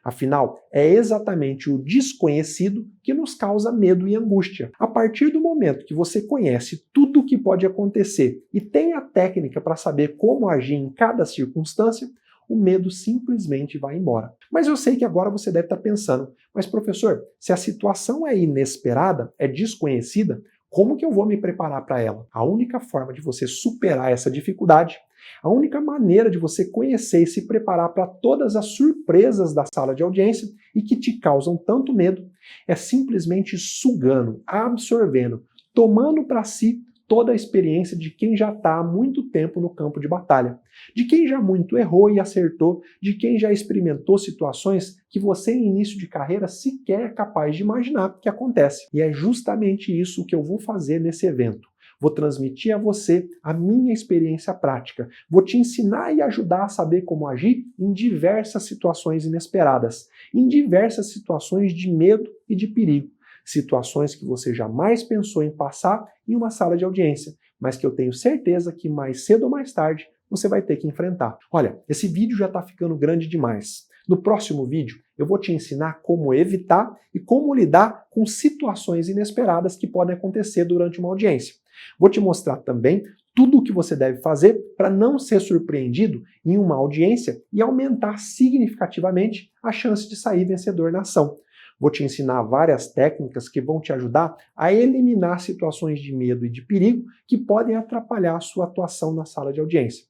Afinal, é exatamente o desconhecido que nos causa medo e angústia. A partir do momento que você conhece tudo o que pode acontecer e tem a técnica para saber como agir em cada circunstância, o medo simplesmente vai embora. Mas eu sei que agora você deve estar pensando, mas professor, se a situação é inesperada, é desconhecida, como que eu vou me preparar para ela? A única forma de você superar essa dificuldade, a única maneira de você conhecer e se preparar para todas as surpresas da sala de audiência e que te causam tanto medo, é simplesmente sugando, absorvendo, tomando para si toda a experiência de quem já está há muito tempo no campo de batalha, de quem já muito errou e acertou, de quem já experimentou situações que você em início de carreira sequer é capaz de imaginar que acontece. E é justamente isso que eu vou fazer nesse evento. Vou transmitir a você a minha experiência prática. Vou te ensinar e ajudar a saber como agir em diversas situações inesperadas, em diversas situações de medo e de perigo. Situações que você jamais pensou em passar em uma sala de audiência, mas que eu tenho certeza que mais cedo ou mais tarde você vai ter que enfrentar. Olha, esse vídeo já está ficando grande demais. No próximo vídeo, eu vou te ensinar como evitar e como lidar com situações inesperadas que podem acontecer durante uma audiência. Vou te mostrar também tudo o que você deve fazer para não ser surpreendido em uma audiência e aumentar significativamente a chance de sair vencedor na ação. Vou te ensinar várias técnicas que vão te ajudar a eliminar situações de medo e de perigo que podem atrapalhar a sua atuação na sala de audiência.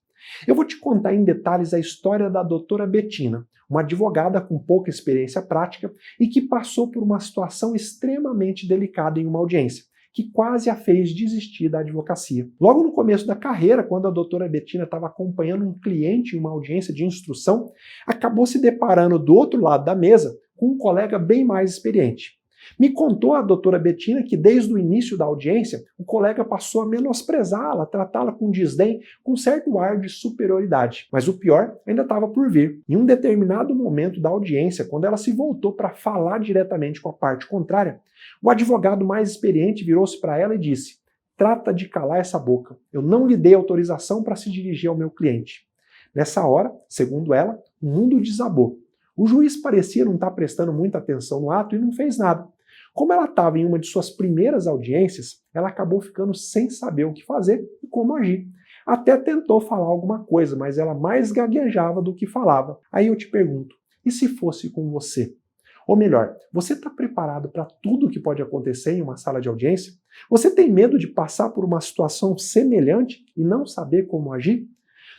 Eu vou te contar em detalhes a história da doutora Bettina, uma advogada com pouca experiência prática e que passou por uma situação extremamente delicada em uma audiência, que quase a fez desistir da advocacia. Logo no começo da carreira, quando a doutora Bettina estava acompanhando um cliente em uma audiência de instrução, acabou se deparando do outro lado da mesa com um colega bem mais experiente. Me contou a doutora Bettina que desde o início da audiência, o colega passou a menosprezá-la, tratá-la com desdém, com certo ar de superioridade. Mas o pior ainda estava por vir. Em um determinado momento da audiência, quando ela se voltou para falar diretamente com a parte contrária, o advogado mais experiente virou-se para ela e disse: "Trata de calar essa boca. Eu não lhe dei autorização para se dirigir ao meu cliente." Nessa hora, segundo ela, o mundo desabou. O juiz parecia não estar prestando muita atenção no ato e não fez nada. Como ela estava em uma de suas primeiras audiências, ela acabou ficando sem saber o que fazer e como agir. Até tentou falar alguma coisa, mas ela mais gaguejava do que falava. Aí eu te pergunto, e se fosse com você? Ou melhor, você está preparado para tudo o que pode acontecer em uma sala de audiência? Você tem medo de passar por uma situação semelhante e não saber como agir?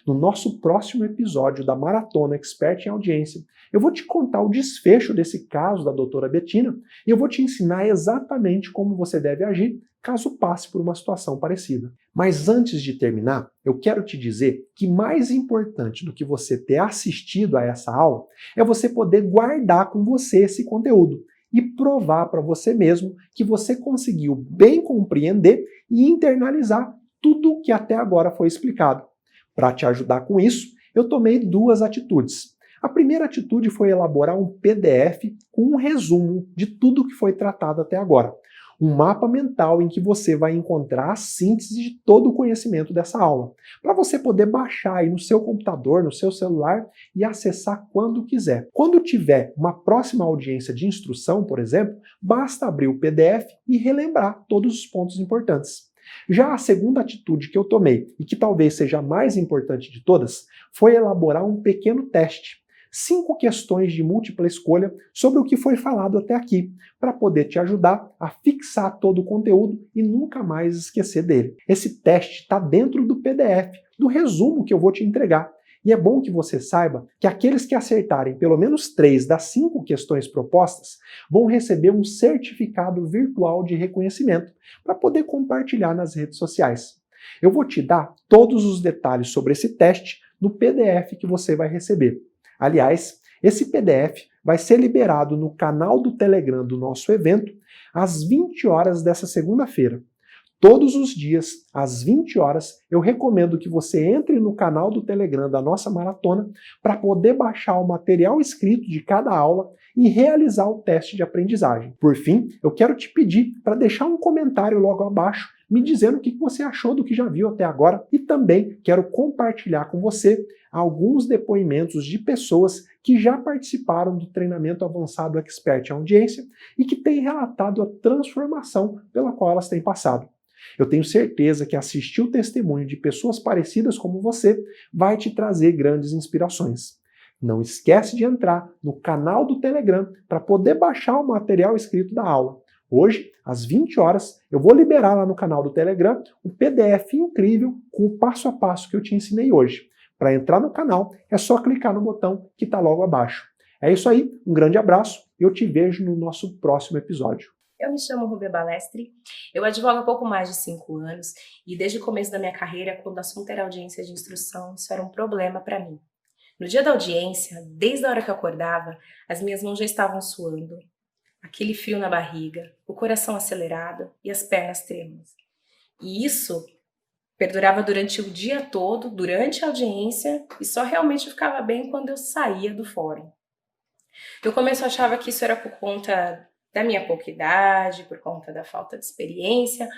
No nosso próximo episódio da Maratona Expert em Audiência, eu vou te contar o desfecho desse caso da doutora Bettina e eu vou te ensinar exatamente como você deve agir caso passe por uma situação parecida. Mas antes de terminar, eu quero te dizer que mais importante do que você ter assistido a essa aula é você poder guardar com você esse conteúdo e provar para você mesmo que você conseguiu bem compreender e internalizar tudo o que até agora foi explicado. Para te ajudar com isso, eu tomei 2 atitudes. A primeira atitude foi elaborar um PDF com um resumo de tudo que foi tratado até agora. Um mapa mental em que você vai encontrar a síntese de todo o conhecimento dessa aula, para você poder baixar aí no seu computador, no seu celular e acessar quando quiser. Quando tiver uma próxima audiência de instrução, por exemplo, basta abrir o PDF e relembrar todos os pontos importantes. Já a segunda atitude que eu tomei, e que talvez seja a mais importante de todas, foi elaborar um pequeno teste. 5 questões de múltipla escolha sobre o que foi falado até aqui, para poder te ajudar a fixar todo o conteúdo e nunca mais esquecer dele. Esse teste está dentro do PDF, do resumo que eu vou te entregar. E é bom que você saiba que aqueles que acertarem pelo menos 3 das 5 questões propostas vão receber um certificado virtual de reconhecimento para poder compartilhar nas redes sociais. Eu vou te dar todos os detalhes sobre esse teste no PDF que você vai receber. Aliás, esse PDF vai ser liberado no canal do Telegram do nosso evento às 20 horas dessa segunda-feira. Todos os dias, às 20 horas, eu recomendo que você entre no canal do Telegram da nossa maratona para poder baixar o material escrito de cada aula e realizar o teste de aprendizagem. Por fim, eu quero te pedir para deixar um comentário logo abaixo me dizendo o que você achou do que já viu até agora e também quero compartilhar com você alguns depoimentos de pessoas que já participaram do treinamento avançado Expert em Audiência e que têm relatado a transformação pela qual elas têm passado. Eu tenho certeza que assistir o testemunho de pessoas parecidas como você vai te trazer grandes inspirações. Não esquece de entrar no canal do Telegram para poder baixar o material escrito da aula. Hoje, às 20 horas, eu vou liberar lá no canal do Telegram um PDF incrível com o passo a passo que eu te ensinei hoje. Para entrar no canal, é só clicar no botão que está logo abaixo. É isso aí, um grande abraço e eu te vejo no nosso próximo episódio. Eu me chamo Rubia Balestre, eu advogo há pouco mais de 5 anos e desde o começo da minha carreira, quando o assunto era audiência de instrução, isso era um problema para mim. No dia da audiência, desde a hora que eu acordava, as minhas mãos já estavam suando, aquele frio na barriga, o coração acelerado e as pernas trêmulas. E isso perdurava durante o dia todo, durante a audiência, e só realmente ficava bem quando eu saía do fórum. No começo eu achava que isso era por conta da minha pouca idade, por conta da falta de experiência,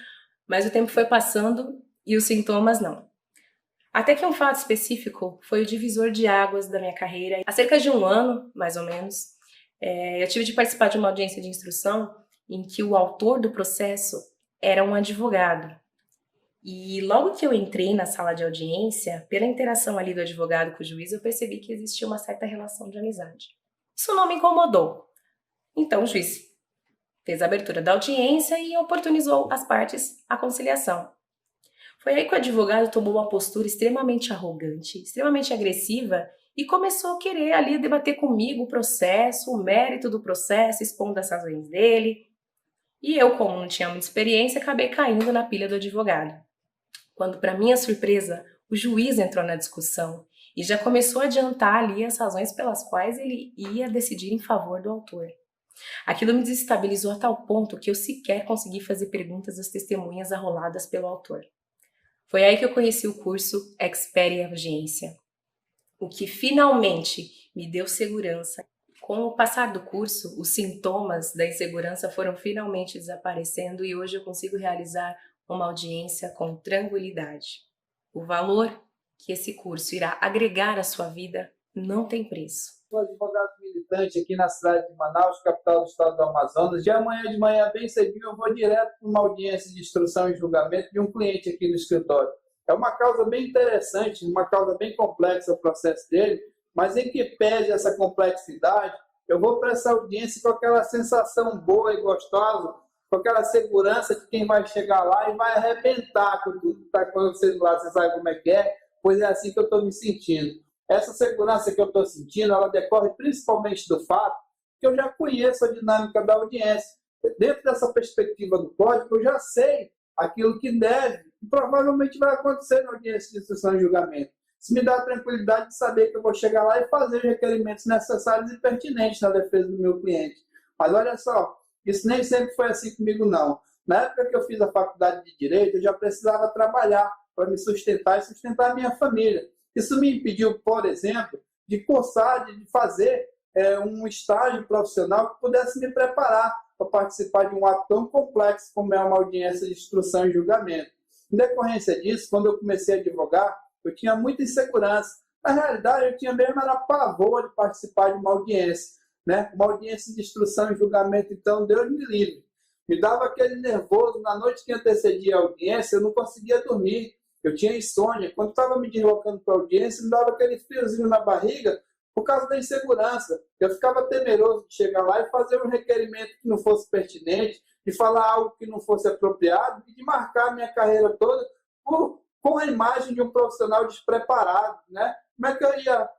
mas o tempo foi passando e os sintomas não. Até que um fato específico foi o divisor de águas da minha carreira. Há cerca de 1 ano, mais ou menos, eu tive de participar de uma audiência de instrução em que o autor do processo era um advogado. E logo que eu entrei na sala de audiência, pela interação ali do advogado com o juiz, eu percebi que existia uma certa relação de amizade. Isso não me incomodou. Então o juiz fez a abertura da audiência e oportunizou às partes a conciliação. Foi aí que o advogado tomou uma postura extremamente arrogante, extremamente agressiva e começou a querer ali debater comigo o processo, o mérito do processo, expondo as razões dele. E eu, como não tinha muita experiência, acabei caindo na pilha do advogado. Quando, para minha surpresa, o juiz entrou na discussão e já começou a adiantar ali as razões pelas quais ele ia decidir em favor do autor. Aquilo me desestabilizou a tal ponto que eu sequer consegui fazer perguntas às testemunhas arroladas pelo autor. Foi aí que eu conheci o curso Expert em Audiência, o que finalmente me deu segurança. Com o passar do curso, os sintomas da insegurança foram finalmente desaparecendo e hoje eu consigo realizar uma audiência com tranquilidade. O valor que esse curso irá agregar à sua vida não tem preço. Sou advogado militante aqui na cidade de Manaus, capital do estado do Amazonas. Já amanhã de manhã, bem cedinho, eu vou direto para uma audiência de instrução e julgamento de um cliente aqui no escritório. É uma causa bem interessante, uma causa bem complexa o processo dele, mas em que pese essa complexidade, eu vou para essa audiência com aquela sensação boa e gostosa, com aquela segurança de quem vai chegar lá e vai arrebentar com tudo. Tá quando você lá, você sabe como é que é, pois é assim que eu estou me sentindo. Essa segurança que eu estou sentindo, ela decorre principalmente do fato que eu já conheço a dinâmica da audiência. Dentro dessa perspectiva do código, eu já sei aquilo que deve e provavelmente vai acontecer na audiência de instrução e julgamento. Isso me dá a tranquilidade de saber que eu vou chegar lá e fazer os requerimentos necessários e pertinentes na defesa do meu cliente. Mas olha só, isso nem sempre foi assim comigo, não. Na época que eu fiz a faculdade de Direito, eu já precisava trabalhar para me sustentar e sustentar a minha família. Isso me impediu, por exemplo, de cursar, de fazer um estágio profissional que pudesse me preparar para participar de um ato tão complexo como é uma audiência de instrução e julgamento. Em decorrência disso, quando eu comecei a advogar, eu tinha muita insegurança. Na realidade, eu tinha mesmo era pavor de participar de uma audiência, né? Uma audiência de instrução e julgamento, então, Deus me livre. Me dava aquele nervoso, na noite que antecedia a audiência, eu não conseguia dormir. Eu tinha insônia. Quando estava me deslocando para a audiência, me dava aquele friozinho na barriga por causa da insegurança. Eu ficava temeroso de chegar lá e fazer um requerimento que não fosse pertinente, de falar algo que não fosse apropriado e de marcar a minha carreira toda com a imagem de um profissional despreparado, né? Como é que eu ia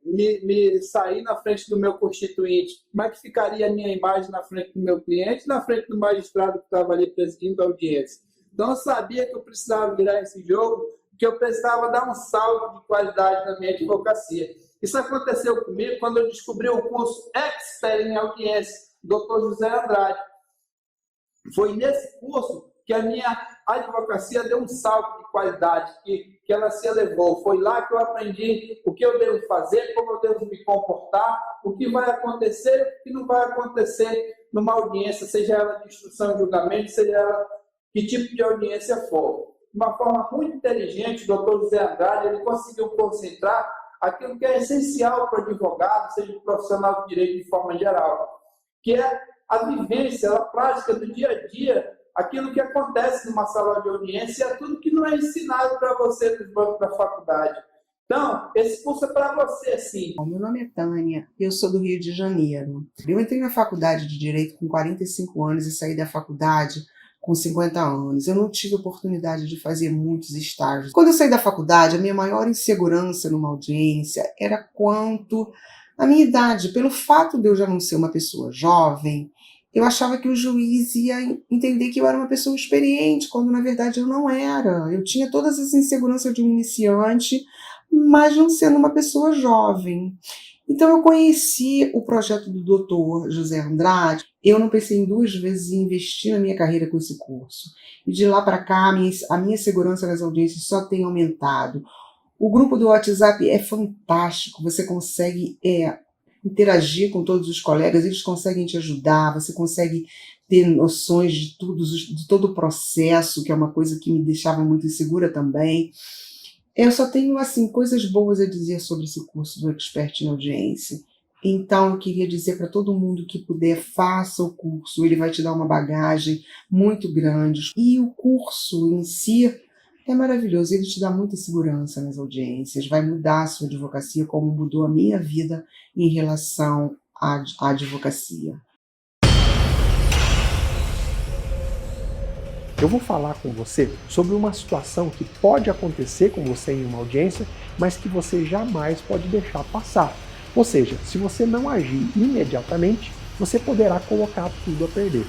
me sair na frente do meu constituinte? Como é que ficaria a minha imagem na frente do meu cliente, na frente do magistrado que estava ali presidindo a audiência? Então eu sabia que eu precisava virar esse jogo, que eu precisava dar um salto de qualidade na minha advocacia. Isso aconteceu comigo quando eu descobri o curso Expert em Audiência, Dr. José Andrade. Foi nesse curso que a minha advocacia deu um salto de qualidade, que ela se elevou. Foi lá que eu aprendi o que eu devo fazer, como eu devo me comportar, o que vai acontecer e o que não vai acontecer numa audiência, seja ela de instrução e julgamento, seja ela que tipo de audiência for. De uma forma muito inteligente, o doutor José Andrade ele conseguiu concentrar aquilo que é essencial para o advogado, seja o profissional de direito de forma geral, que é a vivência, a prática do dia a dia, aquilo que acontece numa sala de audiência, é tudo que não é ensinado para você nos bancos da faculdade. Então, esse curso é para você, sim. Bom, meu nome é Tânia, eu sou do Rio de Janeiro. Eu entrei na faculdade de Direito com 45 anos e saí da faculdade com 50 anos. Eu não tive oportunidade de fazer muitos estágios. Quando eu saí da faculdade, a minha maior insegurança numa audiência era quanto à minha idade. Pelo fato de eu já não ser uma pessoa jovem, eu achava que o juiz ia entender que eu era uma pessoa experiente, quando na verdade eu não era. Eu tinha todas as inseguranças de um iniciante, mas não sendo uma pessoa jovem. Então eu conheci o projeto do Dr. José Andrade. Eu não pensei em duas vezes em investir na minha carreira com esse curso. E de lá para cá, a minha segurança nas audiências só tem aumentado. O grupo do WhatsApp é fantástico, você consegue interagir com todos os colegas, eles conseguem te ajudar, você consegue ter noções de todo o processo, que é uma coisa que me deixava muito insegura também. Eu só tenho, assim, coisas boas a dizer sobre esse curso do Expert em Audiência. Então, eu queria dizer para todo mundo que puder, faça o curso, ele vai te dar uma bagagem muito grande. E o curso em si é maravilhoso, ele te dá muita segurança nas audiências, vai mudar a sua advocacia, como mudou a minha vida em relação à advocacia. Eu vou falar com você sobre uma situação que pode acontecer com você em uma audiência, mas que você jamais pode deixar passar. Ou seja, se você não agir imediatamente, você poderá colocar tudo a perder.